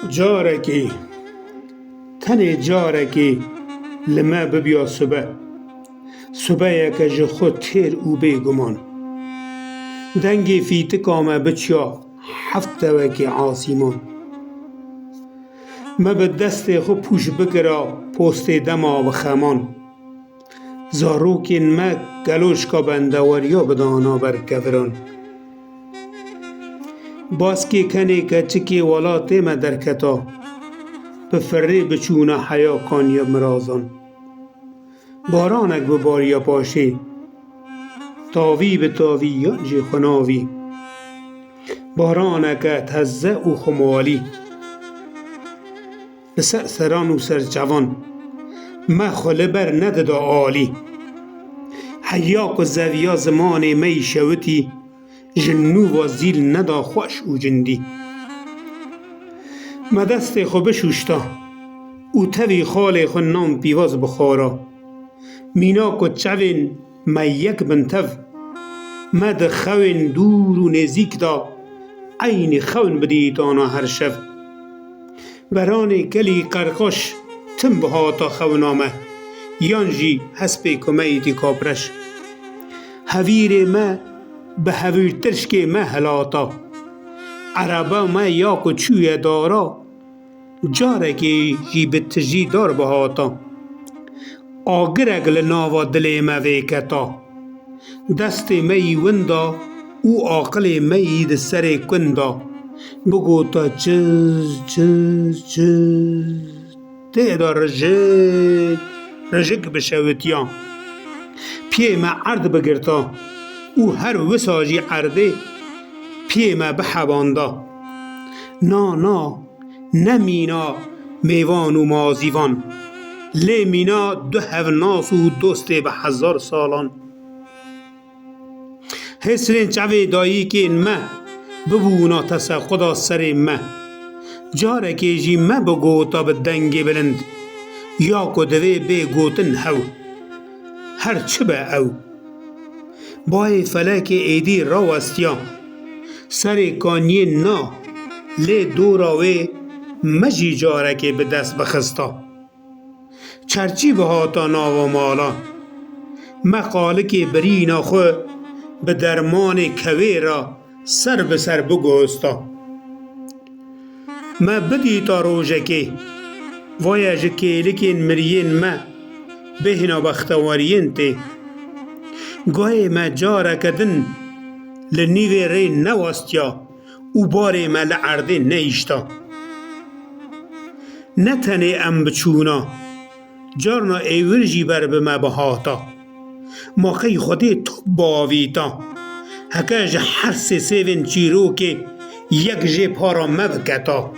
جارکی تنی جارکی لما ببیا صبح که خود تیر او بیگمان دنگی فیت کامه بچیا هفته وکی عاصیمان ما به دست خود پوش بگرا پوست دما و خمان زاروکین ما گلوش کا بندوریا بدانا بر کفران باسکی کنی که چکی ولاتی ما در کتا به فری بچونه حیا کانیا مرازان بارانک به باریا پاشی تاوی به تاوی یانجی خناوی بارانک تزه و خمالی به سران و سرچوان ما خله بر نددا عالی حیاق و زویا زمان می شوتی جنو و زیل ندا خوش و جندی ما دست خو بشوشتا او توی خال خو نام پیواز بخارا مینا کو چوین ما یک بنتو ما ده خوین دور و نزیک دا عین خون بدیتانا هر شب بران کلی قرقش تم بهاتا خونامه یانجی حسب کمیتی کابرش هویر ما به هویر ترشک ما هلاتا عربا ما یاکو چوی دارا جارکی جی بتجی دار بهاتا آگرگ لناوا دل ما ویکتا دست می وندا او عاقل می ده سر کندا بگو تا چز تیدا رجک بشوتیان پی ما عرض بگرتا او هر وساجی عرضه پی ما بحباندا نا نمینا میوان و مازیوان لی مینا دو هوناس و دوست به 1000 سالان حسرین چوی دایی که این ما ببونا تسا خدا سر ما جارکی جی ما بگوتا به دنگ بلند یا کدوی بی گوتن هو هر چه به او بای فلک ایدی راوستیا سر کانی نا لی دوراوی مجی جارکی به دست بخستا چرچی بهاتا ناو مالا مقالک برینا خو به درمان کوی را سر به سر بگوستا ما بدی تا روژکی ویا جکیلکین مرین ما بهنا بختوارین تی گوی ما جارکدن لنیوی ری نواستیا او باری ما لعرده نیشتا نتنی ام بچونا جارنا ایورجی بر به ما بهاتا موقعی خودی تو باویتا هکه جه هر سیوین چیرو که یک جه پارا مبکتا